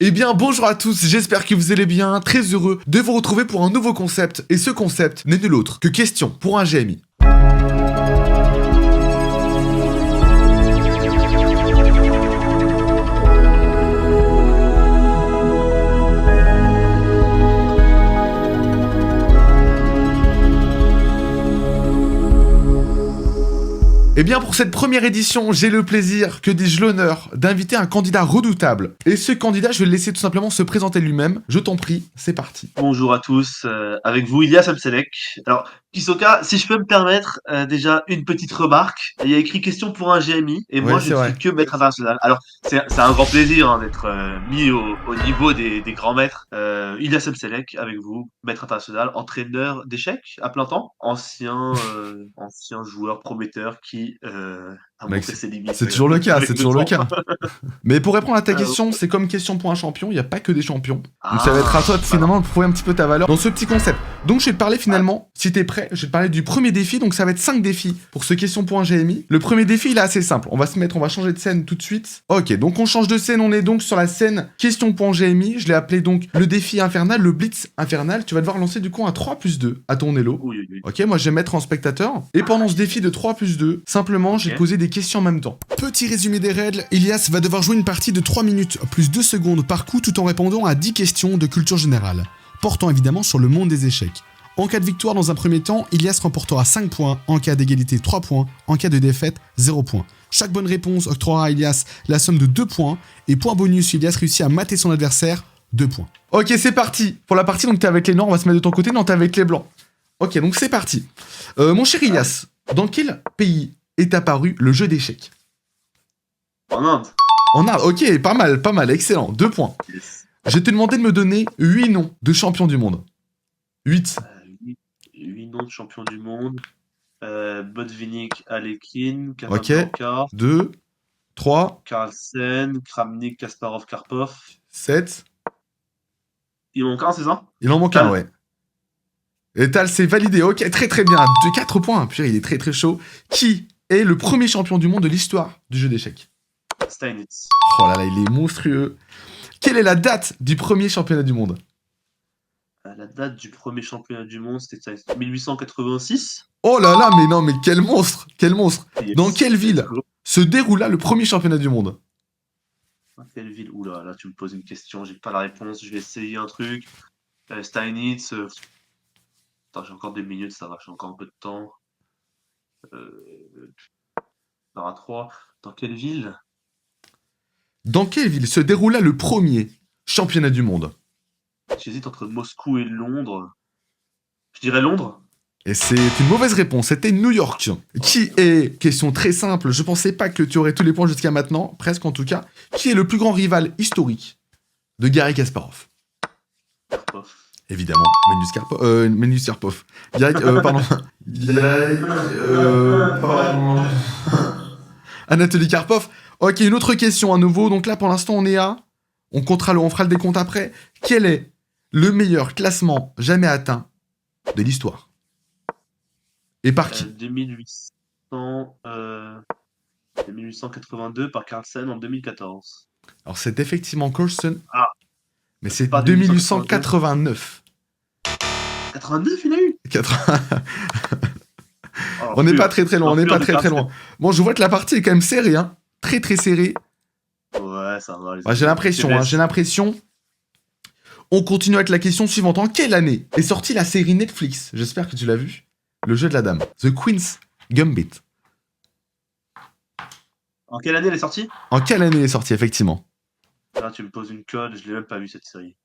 Eh bien, bonjour à tous, j'espère que vous allez bien, très heureux de vous retrouver pour un nouveau concept, et ce concept n'est nul autre que question pour un GMI. Eh bien, pour cette première édition, j'ai le plaisir, que dis-je l'honneur, d'inviter un candidat redoutable. Et ce candidat, je vais le laisser tout simplement se présenter lui-même. Je t'en prie, c'est parti. Bonjour à tous, avec vous Ilyas Amselek. Alors, Kisoka, si je peux me permettre, déjà une petite remarque. Il y a écrit question pour un GMI et Ouais, moi je c'est ne vrai. suis que maître international. Alors, c'est un grand plaisir hein, d'être mis au niveau des grands maîtres. Ilyas Amselek avec vous, maître international, entraîneur d'échecs à plein temps, ancien joueur prometteur qui a Mec, montré c'est ses limites c'est toujours le cas, avec c'est le toujours le temps. cas. Mais pour répondre à ta Euh, question, c'est comme question pour un champion, il n'y a pas que des champions. Donc ça va être à toi ah, de bah alors, finalement de prouver un petit peu ta valeur dans ce petit concept. Donc je vais te parler ah, finalement, si t'es prêt, je vais te parler du premier défi, donc ça va être 5 défis pour ce question pour un GMI. Le premier défi il est assez simple, on va changer de scène tout de suite. Ok, donc on change de scène, on est donc sur la scène question pour un GMI, je l'ai appelé donc le défi infernal, le blitz infernal. Tu vas devoir lancer du coup un 3+2 à ton elo. oui, oui, oui. Ok, moi je vais mettre en spectateur. Et pendant ce défi de 3+2, simplement je Ok. vais te poser des questions en même temps. Petit résumé des règles, Elias va devoir jouer une partie de 3 minutes plus 2 secondes par coup tout en répondant à 10 questions de culture générale, portant évidemment sur le monde des échecs. En cas de victoire dans un premier temps, Elias remportera 5 points, en cas d'égalité 3 points, en cas de défaite 0 points. Chaque bonne réponse octroiera à Elias la somme de 2 points, et point bonus si Elias réussit à mater son adversaire, 2 points. Ok, c'est parti. Pour la partie, donc t'es avec les noirs, on va se mettre de ton côté, non, t'es avec les blancs. Ok, donc c'est parti. Mon cher Elias, dans quel pays est apparu le jeu d'échecs? En Inde. En Inde, ok, pas mal, excellent, 2 points. Yes. Je vais te demander de me donner 8 noms de champions du monde. 8. 8 noms de champions du monde. Botvinnik, Alekhine, Ok, Casablanca, 2, 3, Carlsen, Kramnik, Kasparov, Karpov. 7. Il manque un, c'est ça? Il en manque un, Tal. ouais. Et Tal, c'est validé, ok, très bien, de 4 points. Puis il est très chaud. Qui est le premier champion du monde de l'histoire du jeu d'échecs? Steinitz. Oh là là, il est monstrueux. Quelle est la date du premier championnat du monde? La date du premier championnat du monde, c'était 1886. Oh là là, mais non, mais quel monstre, quel monstre. Dans Yes, quelle let's ville go. se déroula le premier championnat du monde? Dans quelle ville? Oula, là tu me poses une question, j'ai pas la réponse, je vais essayer un truc. Steinitz. Attends, j'ai encore des minutes, ça va, j'ai encore un peu de temps. Euh, à 3. Dans quelle ville? Dans quelle ville se déroula le premier championnat du monde? J'hésite entre Moscou et Londres. Je dirais Londres. Et c'est une mauvaise réponse, c'était New York. Qui est, question très simple, je pensais pas que tu aurais tous les points jusqu'à maintenant, presque en tout cas, qui est le plus grand rival historique de Garry Kasparov? Karpov. Évidemment, Menus Karpov. Pardon. Pardon. Anatoly Karpov. Ok, une autre question à nouveau. Donc là, pour l'instant, on est à... On fera le décompte après. Quel est le meilleur classement jamais atteint de l'histoire? Et par qui? 2882 par Carlsen en 2014. Alors c'est effectivement Carlsen, Ah, mais c'est c'est pas 2882. 2889. 89, il a eu. 80. Oh, On n'est pas pur. très loin, Non, on n'est pur pas de très Carlsen. loin. Bon, je vois que la partie est quand même serrée, hein. Très serrée. Ouais, ça va, les Ouais, j'ai amis. l'impression, hein, TBS. j'ai l'impression. On continue avec la question suivante. En quelle année est sortie la série Netflix? J'espère que tu l'as vu. Le jeu de la dame. The Queen's Gambit. En quelle année elle est sortie? En quelle année elle est sortie, effectivement? Là, tu me poses une colle, je l'ai même pas vu cette série.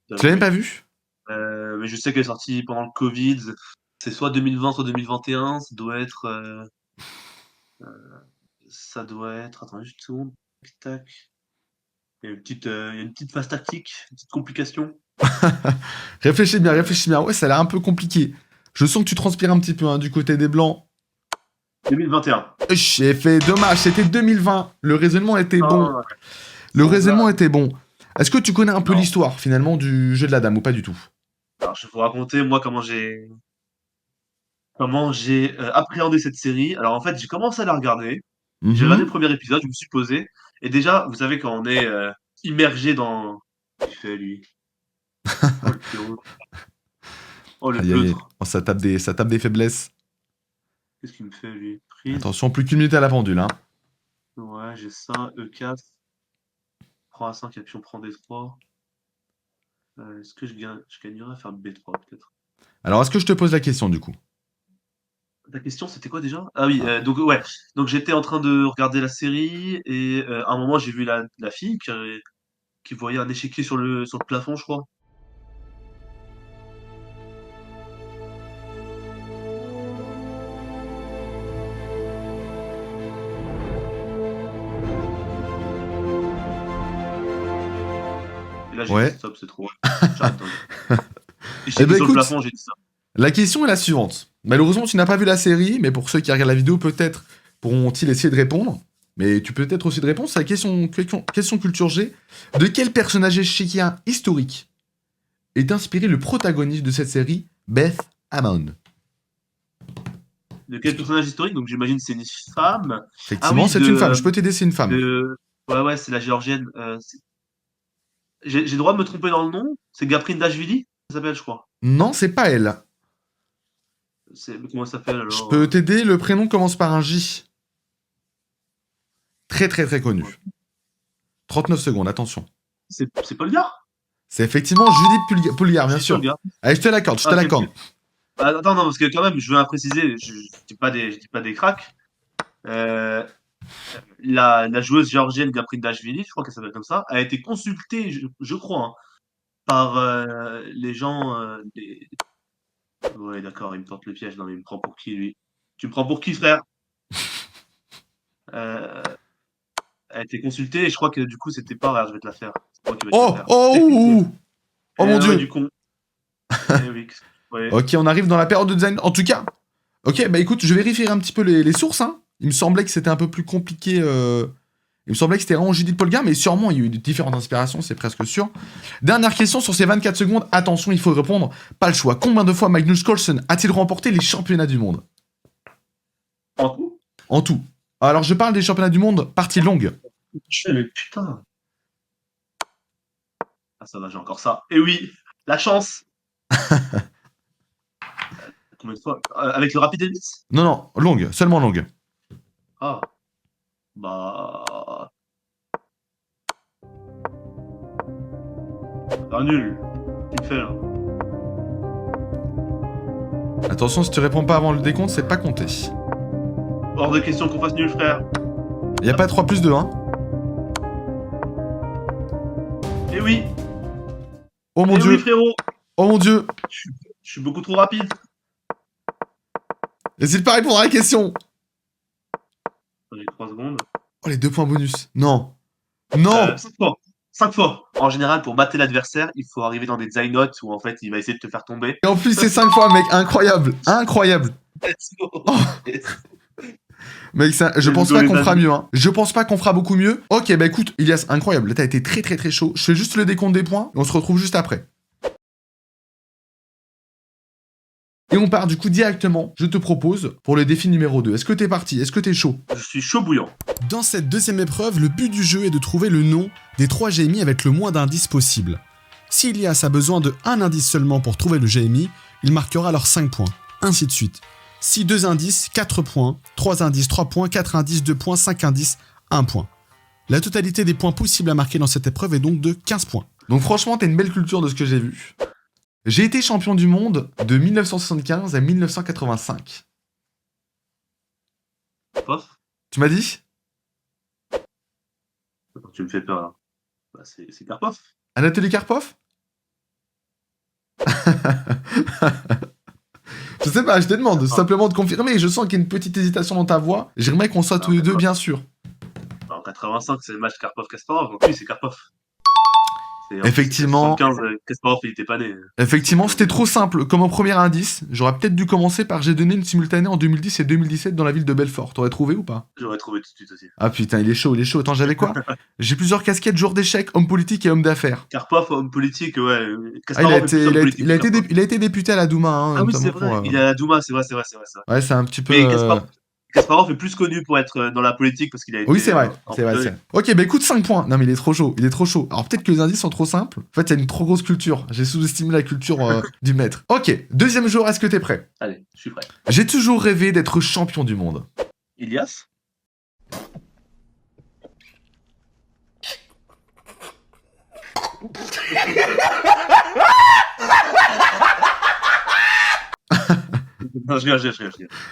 Tu l'as même J'avouer. pas vu? Mais je sais qu'elle est sortie pendant le Covid. C'est soit 2020, soit 2021. Ça doit être. Attends, juste une seconde. Tac, tac. Il y a une petite phase tactique, une petite complication. Réfléchis bien, Euh, réfléchis bien. Ouais, ça a l'air un peu compliqué. Je sens que tu transpires un petit peu hein, du côté des blancs. 2021. J'ai fait dommage, c'était 2020. Le raisonnement était bon. Ah, Le sans raisonnement blague. était bon. Est-ce que tu connais un peu Non. l'histoire finalement du jeu de la dame ou pas du tout? Alors, je vais vous raconter, moi, comment j'ai appréhendé cette série. Alors, en fait, j'ai commencé à la regarder. J'ai regardé le Mhm. premier épisode, je me suis posé. Et déjà, vous savez, quand on est immergé dans... Qu'est-ce qu'il fait, lui? Oh, le frérot. Oh, le Aïe, aïe, aïe. pleutre. Oh, ça tape des faiblesses. Qu'est-ce qu'il me fait, lui? Prise. Attention, plus qu'une minute à la pendule, hein. Ouais, j'ai ça. E4. Prends A5 et puis on prend D3. Est-ce que je gagnerais à faire B3, peut-être? Alors, est-ce que je te pose la question, du coup? Ta question, c'était quoi déjà? Ah oui, Ah. donc ouais. Donc j'étais en train de regarder la série et à un moment j'ai vu la fille qui voyait un échiquier sur le plafond, je crois. Et là j'ai dit Ouais. stop, c'est trop. J'arrête de regarder. Eh Échiquier ben, sur le écoute, plafond, j'ai dit ça. la question est la suivante. Malheureusement, tu n'as pas vu la série, mais pour ceux qui regardent la vidéo, peut-être pourront-ils essayer de répondre. Mais tu peux peut-être aussi de répondre. C'est la question culture G. De quel personnage échiquien historique est inspiré le protagoniste de cette série, Beth Hammond? De Est-ce quel que- personnage historique? Donc j'imagine c'est une femme. Ah Effectivement, oui, c'est une femme. Je peux t'aider, c'est une femme. ouais, ouais, c'est la géorgienne. J'ai le droit de me tromper dans le nom? C'est Gaprin Dashvili? Ça s'appelle, je crois. Non, c'est pas elle. Comment ça s'appelle Je alors? peux t'aider, le prénom commence par un J. Très très très connu. Ouais. 39 secondes, attention. C'est pas le gars? C'est effectivement Judith Polgar, bien C'est sûr le sûr. gars. Allez, je te l'accorde, je Ah, te ok, l'accorde. ok. Ah, attends, non, parce que quand même, je veux bien préciser, je dis pas des cracks. Euh, la joueuse géorgienne Gaprin Dashvili, je crois qu'elle s'appelle comme ça, a été consultée, je crois, hein, par les gens. Ouais, d'accord, il me tente le piège. Non, mais il me prend pour qui, lui? Tu me prends pour qui, frère? Euh, Elle a été consultée et je crois que du coup, c'était pas. Regarde, je vais te la faire. C'est moi qui vais te la Oh, faire. oh, ouh, ouh. Oh mon Eh ouais, du dieu. con. Eh oui, ouais. Ok, on arrive dans la période de design. En tout cas, ok, bah écoute, je vérifierai un petit peu les sources. Hein. Il me semblait que c'était un peu plus compliqué. Il me semblait que c'était vraiment Judith Polgar, mais sûrement il y a eu différentes inspirations, c'est presque sûr. Dernière question sur ces 24 secondes. Attention, il faut répondre. Pas le choix. Combien de fois Magnus Carlsen a-t-il remporté les championnats du monde? En tout? En tout. Alors, je parle des championnats du monde partie longue. Mais putain. Ah, ça va, j'ai encore ça. Eh oui, la chance. Combien de fois? Avec le Rapid Elite? Non, non, longue, seulement longue. Ah, bah. Ah, nul. Il fait là. Attention, si tu réponds pas avant le décompte, c'est pas compté. Hors de question qu'on fasse nul, frère. Y a pas 3 plus 2, hein. Eh oui. Oh mon Eh dieu. oui, frérot. Oh mon dieu. Je suis beaucoup trop rapide. N'hésite pas à répondre à la question. J'ai 3 secondes. Oh, les 2 points bonus. Non. Non. 5 fois. 5 fois. En général, pour mater l'adversaire, il faut arriver dans des notes où en fait il va essayer de te faire tomber. Et en plus, c'est 5 fois, mec. Incroyable. Incroyable. Let's go. Oh. Mec, ça, je pense pas qu'on fera mieux. Hein. Je pense pas qu'on fera beaucoup mieux. Ok, bah écoute, Ilias, incroyable. Là, t'as été très très très chaud. Je fais juste le décompte des points et on se retrouve juste après. Et on part du coup directement, je te propose, pour le défi numéro 2. Est-ce que t'es parti? Est-ce que t'es chaud? Je suis chaud bouillant. Dans cette deuxième épreuve, le but du jeu est de trouver le nom des 3 GMI avec le moins d'indices possible. Si Ilias a besoin de 1 indice seulement pour trouver le GMI, il marquera alors 5 points, ainsi de suite. Si 2 indices, 4 points, 3 indices, 3 points, 4 indices, 2 points, 5 indices, 1 point. La totalité des points possibles à marquer dans cette épreuve est donc de 15 points. Donc franchement, t'as une belle culture de ce que j'ai vu. J'ai été champion du monde de 1975 à 1985. Pof. Tu m'as dit? Tu me fais peur là. Bah, c'est Karpov. Anatoly Karpov? Je sais pas, je te demande simplement de confirmer. Je sens qu'il y a une petite hésitation dans ta voix. J'aimerais qu'on soit tous les deux, bien sûr. En 85, c'est le match Karpov-Kasparov. Donc oui, c'est Karpov. Effectivement. En 75, Kasparov, il était pas né. Effectivement, c'était trop simple. Comme au premier indice, j'aurais peut-être dû commencer par j'ai donné une simultanée en 2010 et 2017 dans la ville de Belfort. T'aurais trouvé ou pas? J'aurais trouvé tout de suite aussi. Ah putain, il est chaud, il est chaud. Attends, j'avais quoi? J'ai plusieurs casquettes, joueur d'échecs, homme politique et homme d'affaires. Karpov, homme politique, ouais. Ah, il, Kasparov est plus homme politique il a que Karpov. été député à la Douma. Hein, Ah oui, c'est notamment vrai. Il est à la Douma, c'est vrai. Ouais, c'est un petit peu... Mais Kasparov, Kasparov est plus connu pour être dans la politique parce qu'il a été. Oui, c'est vrai. C'est vrai, c'est vrai. Ok, bah écoute, 5 points. Non, mais il est trop chaud. Il est trop chaud. Alors peut-être que les indices sont trop simples. En fait, il y a une trop grosse culture. J'ai sous-estimé la culture du maître. Ok, deuxième jour, est-ce que t'es prêt? Allez, je suis prêt. J'ai toujours rêvé d'être champion du monde. Ilias? Non, je rigole.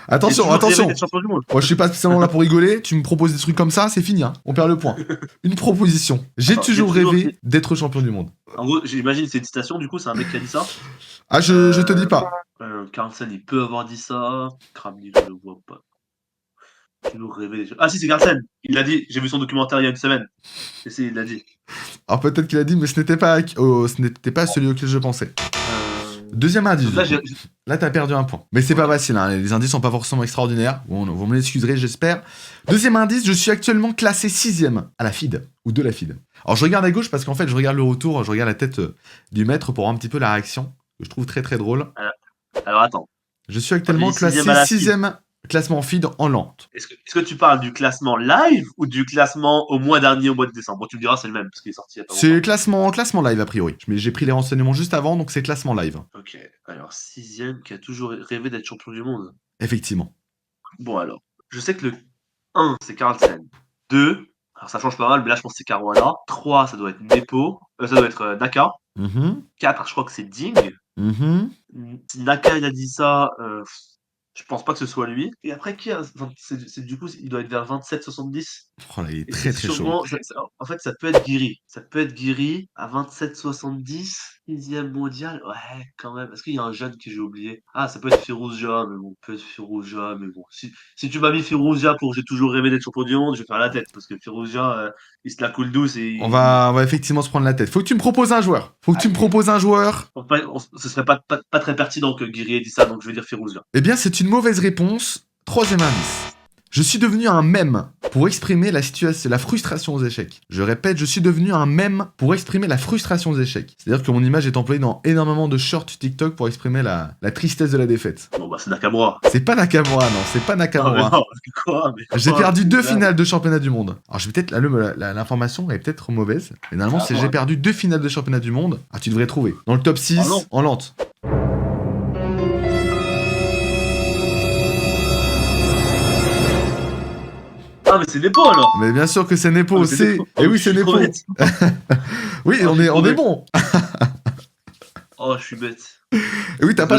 Attention, attention. Moi, Moi, je suis pas spécialement là pour rigoler. Tu me proposes des trucs comme ça, c'est fini. Hein. On perd le point. Une proposition. J'ai toujours rêvé d'être champion du monde. En gros, j'imagine c'est une citation, du coup, c'est un mec qui a dit ça. Ah, je te dis pas. Carlsen, il peut avoir dit ça. Kramnik, je le vois pas. Toujours rêvé. Ah si, c'est Carlsen. Il l'a dit. J'ai vu son documentaire il y a une semaine. Et c'est, il l'a dit. Alors peut-être qu'il a dit, mais ce n'était pas celui auquel je pensais. Deuxième indice. Là, t'as perdu un point. Mais c'est pas facile, hein. Les indices sont pas forcément extraordinaires. Bon, vous me l'excuserez, j'espère. Deuxième indice, je suis actuellement classé 6ème à la FIDE, ou de la FIDE. Alors je regarde à gauche parce qu'en fait, je regarde le retour, je regarde la tête du maître pour voir un petit peu la réaction, que je trouve très très drôle. Alors attends. Je suis actuellement classé 6ème classement FIDE en lente. Est-ce que tu parles du classement live ou du classement au mois dernier, au mois de décembre? Bon, tu me diras, c'est le même, parce qu'il est sorti il y a pas longtemps. C'est classement live, a priori. Mais j'ai pris les renseignements juste avant, donc c'est classement live. Ok, alors 6ème qui a toujours rêvé d'être champion du monde. Effectivement. Bon alors, je sais que le 1, c'est Carlsen. 2, alors ça change pas mal, mais là je pense que c'est Caruana. 3, ça doit être Nepo. Ça doit être Naka. 4, je crois que c'est Ding. Si Naka il a dit ça, je pense pas que ce soit lui. Et après, qui a. Enfin, du coup, il doit être vers 27-70. Oh là, il est très très chaud. En fait, ça peut être Guiri. Ça peut être Guiri à 27-70, 6ème mondial. Ouais, quand même. Est-ce qu'il y a un jeune que j'ai oublié? Ah, ça peut être Firouzja, mais bon, Si tu m'as mis Firouzja pour J'ai toujours rêvé d'être champion du monde, je vais faire la tête. Parce que Firouzja, il se la coule douce et. On va effectivement se prendre la tête. Faut que tu me proposes un joueur. Ce serait pas très pertinent que Guiri ait dit ça, donc je vais dire Firouzja. Eh bien, c'est une mauvaise réponse. Troisième indice. Je suis devenu un mème pour exprimer la frustration aux échecs. Je répète, je suis devenu un mème pour exprimer la frustration aux échecs. C'est-à-dire que mon image est employée dans énormément de shorts TikTok pour exprimer la tristesse de la défaite. Bon bah c'est Nakamura. C'est pas Nakamura, non, c'est pas Nakamura. Non, j'ai perdu 2 finales de championnat du monde. Alors je vais peut-être l'information est peut-être mauvaise, mais normalement j'ai perdu 2 finales de championnat du monde. Ah, tu devrais trouver. Dans le top 6 en lente. Ah mais c'est Nepo alors. Mais bien sûr que c'est Nepo, c'est. Et oui, c'est Nepo. Oui, on est bon. Oh, je suis bête. Et oui, t'as pas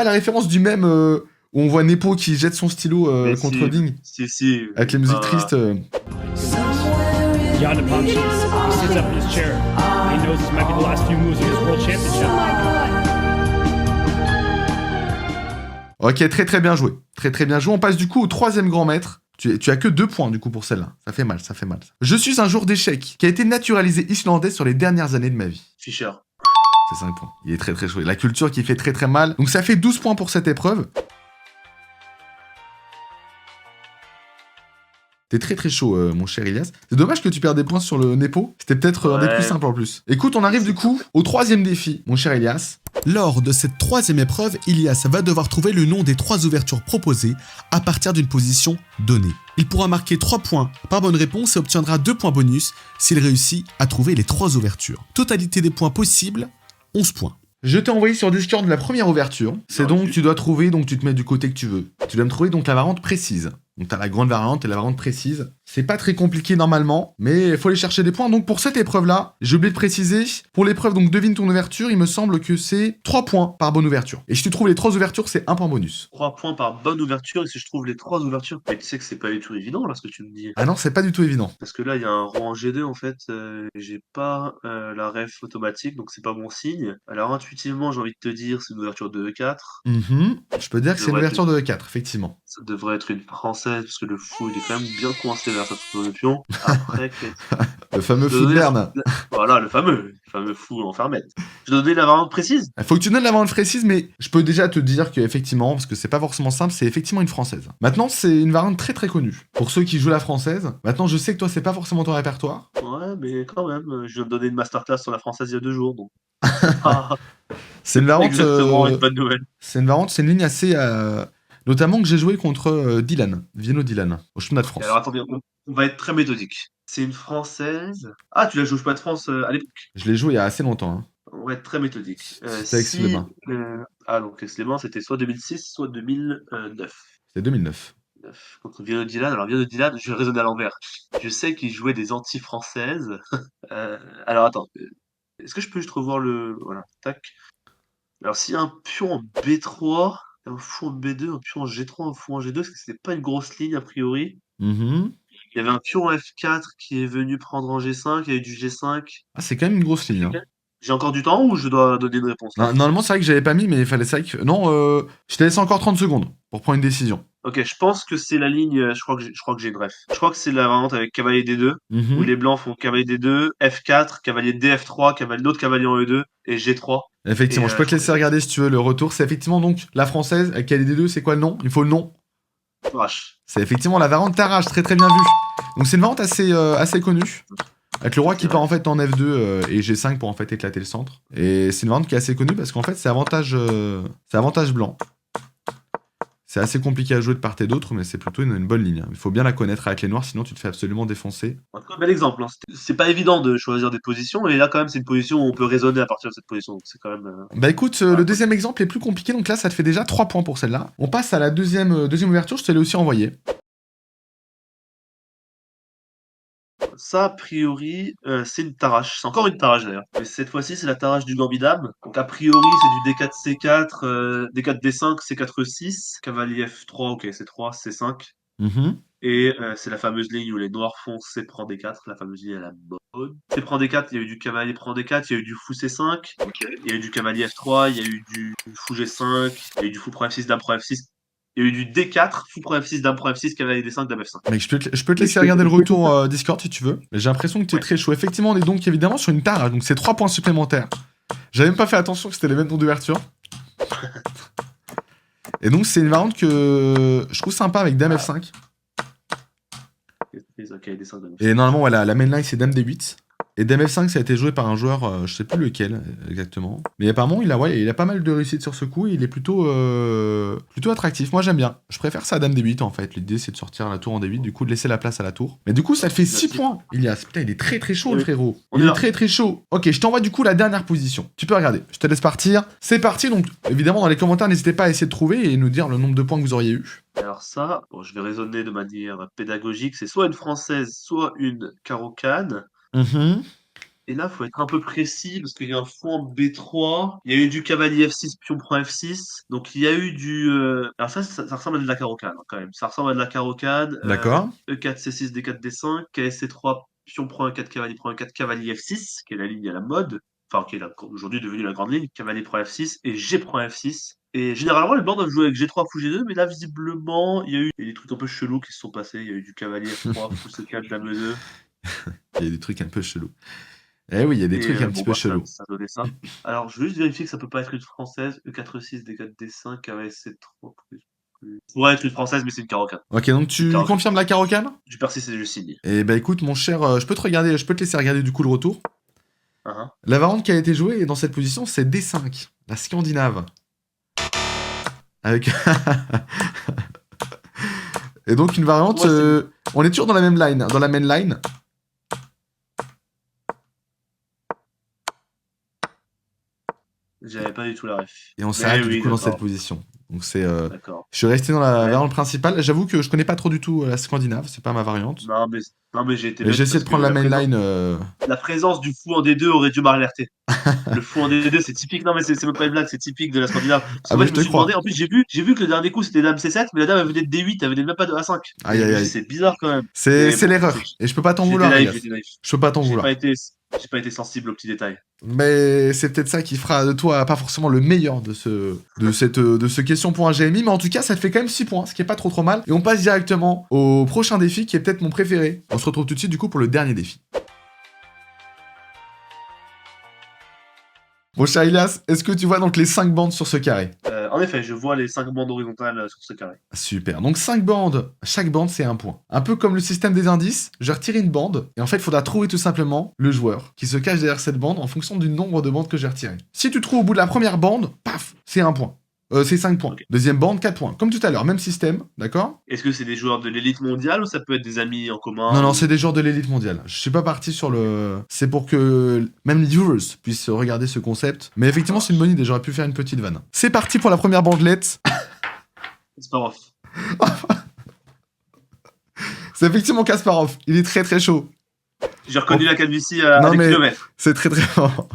la référence du même où on voit Nepo qui jette son stylo contre Ding. Si. Avec les musiques tristes. Jan punches. He sits up in his chair. He knows this might be the last few moves of his world championship. Ok, très très bien joué. Très très bien joué. On passe du coup au troisième grand maître. Tu as que 2 points du coup pour celle-là. Ça fait mal. Je suis un joueur d'échecs qui a été naturalisé islandais sur les dernières années de ma vie. Fischer. C'est 5 points. Il est très très chaud. La culture qui fait très très mal. Donc ça fait 12 points pour cette épreuve. T'es très très chaud, mon cher Ilias. C'est dommage que tu perds des points sur le Nepo. C'était peut-être un des plus simples en plus. Écoute, on arrive du coup au troisième défi, mon cher Ilias. Lors de cette troisième épreuve, Ilias va devoir trouver le nom des 3 ouvertures proposées à partir d'une position donnée. Il pourra marquer 3 points par bonne réponse et obtiendra 2 points bonus s'il réussit à trouver les 3 ouvertures. Totalité des points possibles, 11 points. Je t'ai envoyé sur Discord la première ouverture. C'est donc, tu dois trouver, donc tu te mets du côté que tu veux. Tu dois me trouver donc la variante précise. Donc t'as la grande variante et la variante précise. C'est pas très compliqué normalement, mais il faut aller chercher des points. Donc pour cette épreuve-là, j'ai oublié de préciser, pour l'épreuve donc devine ton ouverture, il me semble que c'est 3 points par bonne ouverture. Et si tu trouves les 3 ouvertures, c'est 1 point bonus. 3 points par bonne ouverture, et si je trouve les 3 ouvertures, mais tu sais que c'est pas du tout évident là ce que tu me dis. Ah non, c'est pas du tout évident. Parce que là il y a un rang en G2 en fait, j'ai pas la ref automatique, donc c'est pas bon signe. Alors intuitivement j'ai envie de te dire c'est une ouverture de E4. Je peux dire que c'est une ouverture de E4, effectivement. Ça devrait être une française, parce que le fou il est quand même bien coincé vers sa tour de pion. Après, le fameux fou de Berne. Voilà, le fameux fou en fermette. Je dois donner la variante précise. Il faut que tu donnes la variante précise, mais je peux déjà te dire qu'effectivement, parce que c'est pas forcément simple, c'est effectivement une française. Maintenant, c'est une variante très très connue. Pour ceux qui jouent la française, maintenant je sais que toi c'est pas forcément ton répertoire. Ouais, mais quand même, je viens de donner une masterclass sur la française il y a 2 jours, donc. C'est une variante. Exactement, une bonne nouvelle. C'est une variante, c'est une ligne assez. Notamment que j'ai joué contre Dylan, Vienno Dylan, au championnat de France. Et alors attendez, on va être très méthodique. C'est une Française. Ah, tu la joues au Championnat de France à l'époque? Je l'ai joué il y a assez longtemps. Hein. On va être très méthodique. C'était avec Slémin. Ah, donc Slément, c'était soit 2006, soit 2009. C'était 2009. Contre Viano Dylan. Alors Viano Dylan, je vais raisonner à l'envers. Je sais qu'il jouait des anti-françaises. Alors attends, est-ce que je peux juste revoir le... Voilà, tac. Alors s'il y a un pion en B3, un fou en B2, un pion en G3, un fou en G2, parce que c'était pas une grosse ligne a priori. Mhm. Il y avait un pion en F4 qui est venu prendre en G5, il y a eu du G5. Ah, c'est quand même une grosse ligne. Hein. J'ai encore du temps ou je dois donner une réponse là? Normalement, c'est vrai que j'avais pas mis, mais il fallait ça. Non, je t'ai laissé encore 30 secondes pour prendre une décision. Ok, je pense que c'est la ligne, je crois que j'ai une ref. Je crois que c'est la variante avec cavalier D2, Mhm. où les blancs font cavalier D2, F4, cavalier DF3, l'autre cavalier en E2 et G3. Effectivement, Et, je peux te laisser regarder si tu veux le retour. C'est effectivement donc la française avec KD2, c'est quoi le nom? Il faut le nom. Vache. C'est effectivement la variante Tarrache, très très bien vue. Donc c'est une variante assez connue. Avec le roi qui part en fait en F2 et G5 pour en fait éclater le centre. Et c'est une variante qui est assez connue parce qu'en fait c'est avantage blanc. C'est assez compliqué à jouer de part et d'autre, mais c'est plutôt une bonne ligne. Il faut bien la connaître avec les noirs, sinon tu te fais absolument défoncer. En tout cas, bel exemple. Hein. C'est pas évident de choisir des positions, et là quand même c'est une position où on peut raisonner à partir de cette position. Donc c'est quand même. Bah écoute, le deuxième exemple est plus compliqué, donc là ça te fait déjà 3 points pour celle-là. On passe à la deuxième ouverture, je te l'ai aussi envoyé. Ça, a priori, c'est une Tarrache. C'est encore une Tarrache d'ailleurs. Mais cette fois-ci, c'est la Tarrache du Gambidam. Donc a priori, c'est du D4 C4, D4 D5, C4 E6, cavalier F3, ok, C3, C5. Mhm. Et c'est la fameuse ligne où les noirs font C prend D4, la fameuse ligne à la mode. C prend D4, il y a eu du cavalier prend D4, il y a eu du fou C5, il y a eu du cavalier F3, il y a eu du fou G5, il y a eu du fou prend F6, dame prend F6. Il y a eu du D4, fou prend F6, dame prend F6, cavalier D5, dame F5. Mec, je peux te laisser regarder le retour Discord si tu veux. Mais j'ai l'impression que tu es très chaud. Effectivement, on est donc évidemment sur une Tarrache, donc c'est 3 points supplémentaires. J'avais même pas fait attention que c'était les mêmes noms d'ouverture. Et donc c'est une variante que je trouve sympa avec dame F5. Ok, D5, dame F5. Et normalement, voilà, la mainline c'est dame D8. Et dame F5, ça a été joué par un joueur, je sais plus lequel exactement. Mais apparemment, il a pas mal de réussite sur ce coup. Il est plutôt attractif. Moi, j'aime bien. Je préfère ça à dame D8 en fait. L'idée, c'est de sortir la tour en D8, du coup, de laisser la place à la tour. Mais du coup, ça te fait 6 points. Ilias, putain, il est très très chaud, le frérot. Il est très très chaud. Ok, je t'envoie du coup la dernière position. Tu peux regarder. Je te laisse partir. C'est parti. Donc, évidemment, dans les commentaires, n'hésitez pas à essayer de trouver et nous dire le nombre de points que vous auriez eu. Alors ça, bon, je vais raisonner de manière pédagogique. C'est soit une française, soit une carocane. Mhm. Et là, faut être un peu précis parce qu'il y a un fou en B3. Il y a eu du cavalier F6, pion prend F6. Donc il y a eu du. Alors ça ressemble à de la carocane hein, quand même. Ça ressemble à de la carocane. D'accord. E4, C6, D4, D5. KSC3, pion prend E4, cavalier prend E4, cavalier F6, qui est la ligne à la mode. Enfin, qui est aujourd'hui devenue la grande ligne. Cavalier prend F6 et G prend F6. Et généralement, les blancs doivent jouer avec G3, fou G2, mais là, visiblement, il y a eu des trucs un peu chelous qui se sont passés. Il y a eu du cavalier F3, fou C4, dame E2. Il y a des trucs un peu chelous. Eh oui, il y a des trucs un petit peu chelous. Ça donnait ça. Alors, je veux juste vérifier que ça peut pas être une française. E4-6, D4, D5, KSC3. Ça pourrait être une française, mais c'est une carocane. Ok, donc tu confirmes la carocane? Du persiste et je signe. Eh bah écoute, mon cher, je peux te laisser regarder du coup le retour. Uh-huh. La variante qui a été jouée dans cette position, c'est D5, la scandinave. Avec. Et donc une variante. On est toujours dans la même line, dans la main line. J'avais pas du tout la ref. Et on s'arrête du coup dans cette position. Donc c'est. D'accord. Je suis resté dans la variante principale. J'avoue que je connais pas trop du tout la scandinave, c'est pas ma variante. Non, mais j'ai été. Et j'ai essayé de prendre la main line. La présence du fou en D2 aurait dû m'alerter. Le fou en D2, c'est typique. Non, mais c'est même pas une blague, c'est typique de la scandinave. Ah bah je te crois. En plus, j'ai vu que le dernier coup c'était dame C7, mais la dame elle venait de D8, elle venait même pas de A5. Aïe aïe aïe. C'est bizarre quand même. C'est l'erreur. Et je peux pas t'en vouloir. Je peux pas t'en vouloir. J'ai pas été sensible aux petits détails. Mais c'est peut-être ça qui fera de toi pas forcément le meilleur de ce question pour un GMI, mais en tout cas ça te fait quand même 6 points, ce qui est pas trop mal. Et on passe directement au prochain défi qui est peut-être mon préféré. On se retrouve tout de suite du coup pour le dernier défi. Bon cher Ilias, est-ce que tu vois donc les 5 bandes sur ce carré? En effet, je vois les 5 bandes horizontales sur ce carré. Super, donc 5 bandes, chaque bande c'est 1 point. Un peu comme le système des indices, j'ai retiré une bande, et en fait il faudra trouver tout simplement le joueur qui se cache derrière cette bande en fonction du nombre de bandes que j'ai retirées. Si tu trouves au bout de la première bande, paf, c'est 1 point. C'est 5 points. Ok. Deuxième bande, 4 points. Comme tout à l'heure, même système, d'accord? Est-ce que c'est des joueurs de l'élite mondiale ou ça peut être des amis en commun? Non, non, ou- c'est des joueurs de l'élite mondiale. Je suis pas parti sur le... C'est pour que même les viewers puissent regarder ce concept. Mais effectivement, c'est une bonne idée, j'aurais pu faire une petite vanne. C'est parti pour la première bandelette. Kasparov. C'est effectivement Kasparov. Il est très très chaud. J'ai reconnu la calvitie à Non, des mais- kilomètres. C'est très très fort.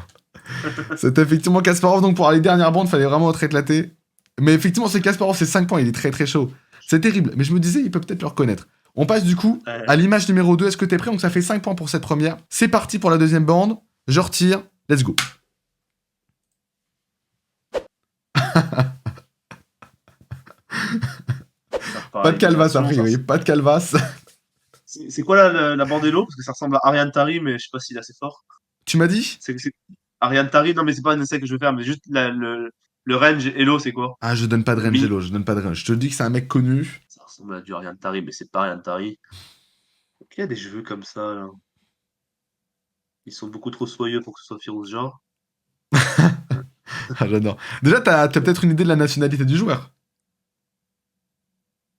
C'est effectivement Kasparov, donc pour les dernières bandes, fallait vraiment être éclaté. Mais effectivement, c'est Kasparov, c'est 5 points, il est très très chaud. C'est terrible, mais je me disais, il peut peut-être le reconnaître. On passe du coup à l'image numéro 2, est-ce que t'es prêt? Donc ça fait 5 points pour cette première. C'est parti pour la deuxième bande, je retire, let's go. Pas de calvas a priori, pas de calvas. C'est quoi la bandello? Parce que ça ressemble à Ariane Tari, mais je sais pas s'il est assez fort. Tu m'as dit? Ariane Tari, non, mais c'est pas un essai que je veux faire, mais juste le range Hello, c'est quoi? Ah, je donne pas de range, Mille. Hello, je donne pas de range. Je te dis que c'est un mec connu. Ça ressemble à du Ariane Tari, mais c'est pas Ariane Tari. Donc, il y a des cheveux comme ça, là. Ils sont beaucoup trop soyeux pour que ce soit Firouzja. Ah, j'adore. Déjà, t'as peut-être une idée de la nationalité du joueur.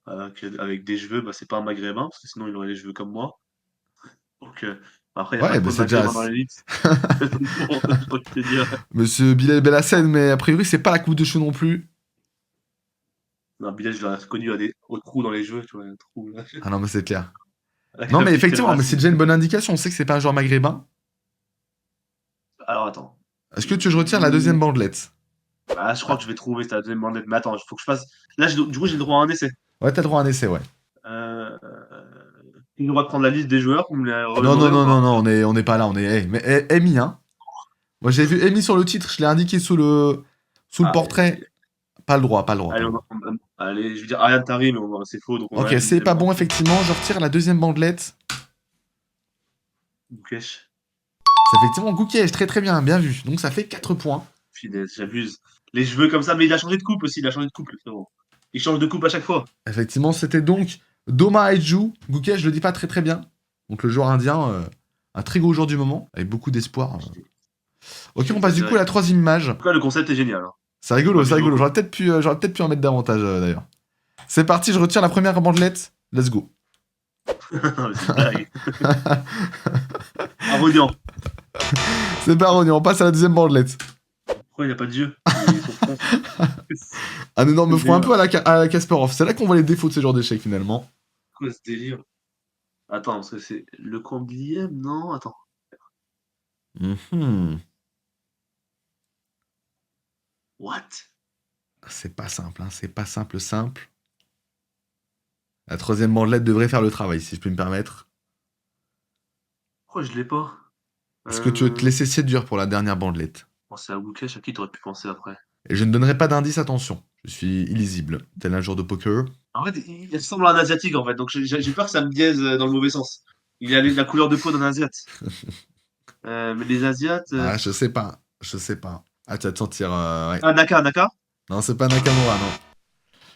Avec des cheveux, bah, c'est pas un maghrébin, parce que sinon il aurait les cheveux comme moi. Donc, après, il y a Ouais, pas bah, trop de c'est déjà- maghrébins dans l'élite. Je peux te dire. Monsieur Bilal Belhassen, mais a priori, c'est pas la coupe de cheveux non plus. Non, Bilal, je l'aurais reconnu au trou dans les cheveux, tu vois, un trou, là. Ah non, mais c'est clair. Avec Non, la mais petite effectivement, mais terrasse. c'est déjà une bonne indication. On sait que c'est pas un joueur maghrébin. Alors, attends. Est-ce que tu veux que je retire la deuxième bandelette? Ah, je crois que je vais trouver ta deuxième bandette. Mais attends, il faut que je fasse. Là, du coup, j'ai le droit à un essai. Ouais, t'as le droit à un essai, ouais. J'ai le droit de prendre la liste des joueurs pour me la Non, remémorer non, ou non, pas? non, on est pas là. On est. Mais Amy, hein. Moi, j'ai vu Amy sur le titre. Je l'ai indiqué sous le Ah, portrait. Pas le droit, pas le droit. Allez, allez, je vais dire Ariane Tari, mais c'est faux. Donc on Ok, va c'est pas bon, effectivement. Je retire la deuxième bandelette. Boukesh. C'est effectivement Goukiej. Très, très bien. Bien vu. Donc, ça fait 4 points. Finesse, j'abuse. Les cheveux comme ça, mais il a changé de coupe aussi. Il a changé de coupe, le frérot. Il change de coupe à chaque fois. Effectivement, c'était donc Doma Aidjou. Goukiej, je le dis pas très, très bien. Donc, le joueur indien, un très gros joueur du moment, avec beaucoup d'espoir. Ok, on passe du coup à la troisième image. En tout cas, le concept est génial. Hein. C'est rigolo, c'est Ouais, rigolo. bisous. J'aurais peut-être pu en mettre davantage d'ailleurs. C'est parti, je retire la première bandelette. Let's go. C'est une blague. Arrogant. C'est paroni, on passe à la deuxième bandelette. Pourquoi il a pas de yeux? Ils sont francs. Un énorme C'est front, un peu à la Kasparov. C'est là qu'on voit les défauts de ce genre d'échec finalement. Quoi ce délire? Attends, parce que c'est le Camblième, non? Attends. Mhm. What? C'est pas simple, hein. C'est pas simple. La troisième bandelette devrait faire le travail, si je peux me permettre. Pourquoi je l'ai pas? Est-ce que tu veux te laisser séduire pour la dernière bandelette? Penser à Boukesh, à qui t'aurais pu penser après? Et je ne donnerai pas d'indice, attention. Je suis illisible, tel un joueur de poker. En fait, il ressemble à un Asiatique, en fait, donc j'ai peur que ça me biaise dans le mauvais sens. Il a la couleur de peau d'un Asiate. Mais les Asiates. Ah, je sais pas. Ah, tu vas te sentir... ouais. Ah, Naka. Non, c'est pas Nakamura, non.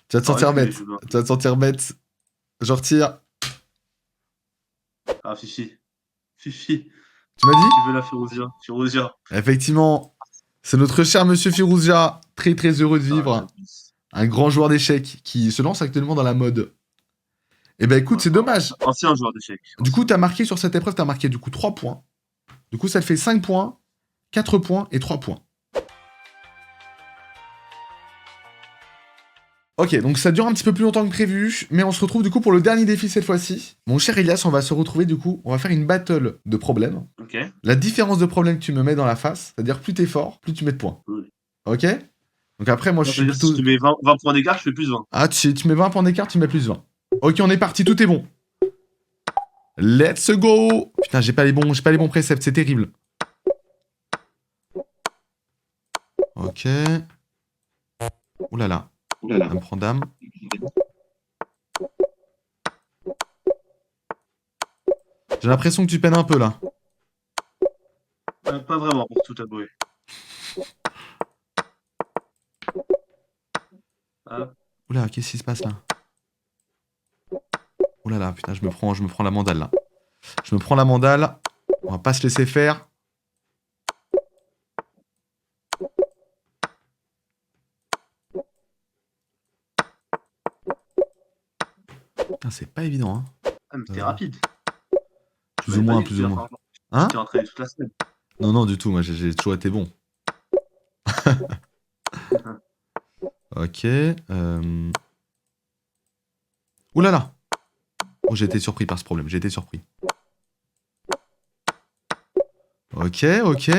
Tu vas te sentir bête. Tu vas te sentir bête. Je retire. Ah, Fifi. Fifi. Tu m'as dit? Tu veux la Firouzja. Effectivement, c'est notre cher monsieur Firouzja, très très heureux de vivre. Un grand joueur d'échecs qui se lance actuellement dans la mode. Eh ben écoute, c'est dommage. Ancien joueur d'échecs. Du coup, t'as marqué sur cette épreuve, t'as marqué du coup 3 points. Du coup, ça te fait 5 points, 4 points et 3 points. Ok, donc ça dure un petit peu plus longtemps que prévu, mais on se retrouve du coup pour le dernier défi cette fois-ci. Mon cher Elias, on va se retrouver du coup, on va faire une battle de problèmes. Ok. La différence de problème que tu me mets dans la face, c'est-à-dire plus t'es fort, plus tu mets de points. Oui. Ok? Donc après, moi je suis Si plutôt... tu mets 20 points d'écart, je fais plus 20. Ah, tu mets 20 points d'écart, tu mets plus 20. Ok, on est parti, tout est bon. Let's go! Putain, j'ai pas les bons préceptes, c'est terrible. Ok. Ouh là là. Dame prend dame. J'ai l'impression que tu peines un peu là. Pas vraiment, pour tout avouer. Ah. Oula, qu'est-ce qui se passe là? Oula là, putain, je me prends la mandale là. Je me prends la mandale. On va pas se laisser faire. Putain, c'est pas évident, hein. Ah, mais t'es rapide. Plus ou moins, plus ou moins. Hein? Tu t'es entraîné toute la semaine. Non, non, du tout, moi j'ai toujours été bon. Ok. Ouh là là. Oh, j'ai été surpris par ce problème, j'ai été surpris. Ok, ok.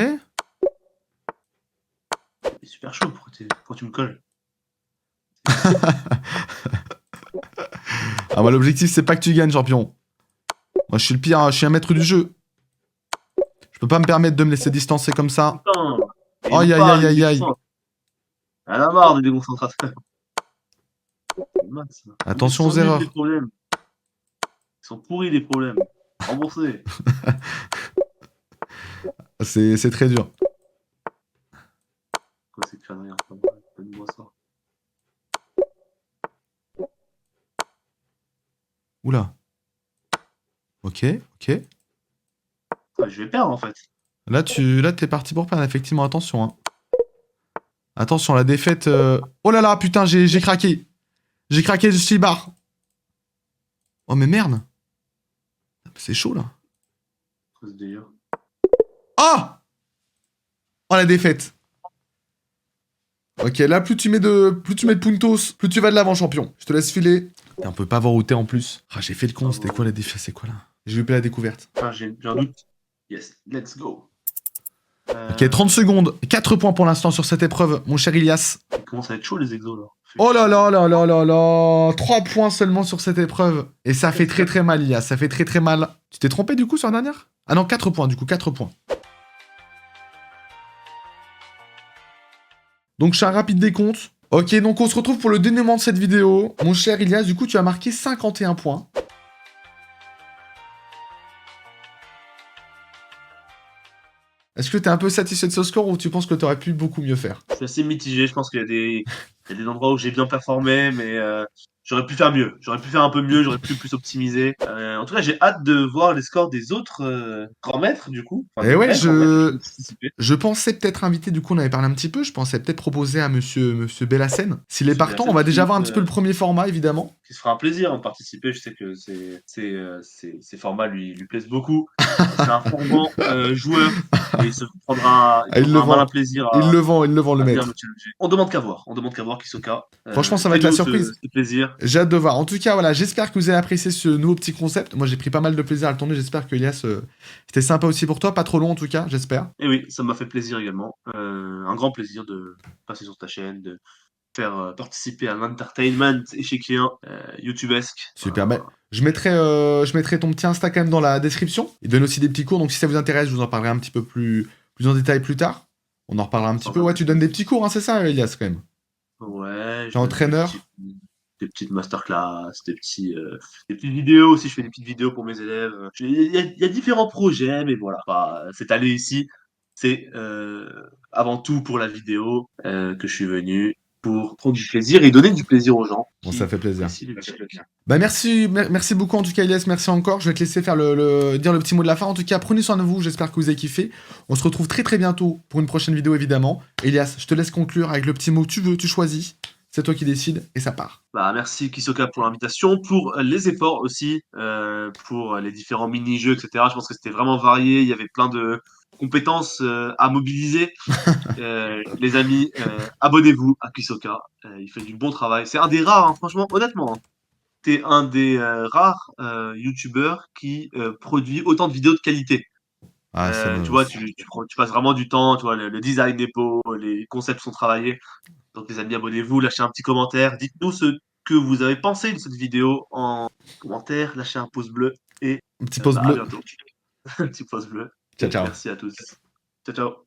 C'est super chaud, pourquoi tu me colles? Ah, moi, l'objectif, c'est pas que tu gagnes, champion. Moi, je suis le pire, hein, je suis un maître du jeu. Je peux pas me permettre de me laisser distancer comme ça. Putain, Aïe, aïe, aïe, aïe, aïe. Elle a marre des déconcentrateurs. C'est mal, ça. Attention aux Ils sont nuls, erreurs. les problèmes. Ils sont pourris, les problèmes. Remboursés. C'est très dur. Quoi, ces conneries, hein, donne-moi ça. Oula. Ok, ok. Ah, je vais perdre, en fait. Là, t'es parti pour perdre, effectivement. Attention, hein. Attention, la défaite... Oh là là, putain, j'ai craqué. J'ai craqué, je suis barre. Oh, mais merde. C'est chaud, là. Quoi, ce délire? Ah! Oh, la défaite. Ok, là, plus tu mets de puntos, plus tu vas de l'avant, champion. Je te laisse filer. On peut pas voir où t'es en plus. Ah, j'ai fait le con, c'était quoi la défaite? C'est quoi, là? J'ai loupé la découverte. Enfin, j'ai un doute. Yes, let's go. Ok, 30 secondes. 4 points pour l'instant sur cette épreuve, mon cher Ilias. Il commence à être chaud, les exos, là. Oh là là là là là là. 3 points seulement sur cette épreuve. Et ça fait très très mal, Ilias. Ça fait très très mal. Tu t'es trompé du coup sur la dernière? Ah non, 4 points du coup, 4 points. Donc je fais un rapide décompte. Ok, donc on se retrouve pour le dénouement de cette vidéo. Mon cher Ilias, du coup tu as marqué 51 points. Est-ce que t'es un peu satisfait de ce score ou tu penses que t'aurais pu beaucoup mieux faire? C'est assez mitigé, je pense qu'il y a des endroits où j'ai bien performé, mais j'aurais pu faire mieux. J'aurais pu faire un peu mieux, j'aurais pu plus optimiser. En tout cas, j'ai hâte de voir les scores des autres grands maîtres, du coup. Enfin, Eh des ouais, vrais grands maîtres qui ont participé. je pensais peut-être inviter, du coup on avait parlé un petit peu, je pensais peut-être proposer à monsieur Bellassène. S'il est Monsieur partant, on Bellassène va déjà qui, voir un petit peu le premier format, évidemment. Qui se fera un plaisir de participer. Je sais que ces formats lui plaisent beaucoup. C'est un formant joueur et il Ah, il le prendra un malin vend. plaisir Il le vend, le à venir maître. me challenger. On demande qu'à voir. On demande qu'à voir Kisoka. Franchement, ça va être la Fais-nous surprise. ce plaisir. J'ai hâte de voir. En tout cas, voilà, j'espère que vous avez apprécié ce nouveau petit concept. Moi, j'ai pris pas mal de plaisir à le tourner. J'espère que Elias, c'était sympa aussi pour toi. Pas trop long, en tout cas, j'espère. Et oui, ça m'a fait plaisir également. Un grand plaisir de passer sur ta chaîne, de faire participer à l'entertainment échiquéen youtubesque. Super. Ben, je mettrai ton petit Insta quand même dans la description. Il donne aussi des petits cours. Donc, si ça vous intéresse, je vous en parlerai un petit peu plus en détail plus tard. On en reparlera un petit peu. Ouais, tu donnes des petits cours, hein, c'est ça, Elias, quand même. Ouais, T'es entraîneur. Des petites masterclass, des petites vidéos aussi. Je fais des petites vidéos pour mes élèves. Il y a différents projets, mais voilà. Enfin, cette année ici, c'est avant tout pour la vidéo que je suis venu pour prendre du plaisir et donner du plaisir aux gens. Bon, ça fait plaisir. Merci, le petit plaisir. Bah merci beaucoup en tout cas Elias, merci encore. Je vais te laisser faire dire le petit mot de la fin. En tout cas, prenez soin de vous, j'espère que vous avez kiffé. On se retrouve très très bientôt pour une prochaine vidéo évidemment. Elias, je te laisse conclure avec le petit mot que tu veux, tu choisis. C'est toi qui décides et ça part. Bah, merci Kisoka pour l'invitation, pour les efforts aussi, pour les différents mini-jeux, etc. Je pense que c'était vraiment varié, il y avait plein de compétences à mobiliser. Les amis, abonnez-vous à Kisoka, il fait du bon travail. C'est un des rares, hein, franchement, honnêtement. Hein. T'es un des rares youtubeurs qui produit autant de vidéos de qualité. Ah, Tu vois, tu passes vraiment du temps, tu vois, le design est beau, les concepts sont travaillés. Donc les amis, abonnez-vous, lâchez un petit commentaire, dites-nous ce que vous avez pensé de cette vidéo en commentaire, lâchez un pouce bleu et Un petit pouce à bleu. bientôt. Un petit pouce bleu. Ciao, Et ciao. merci à tous. Ciao, ciao.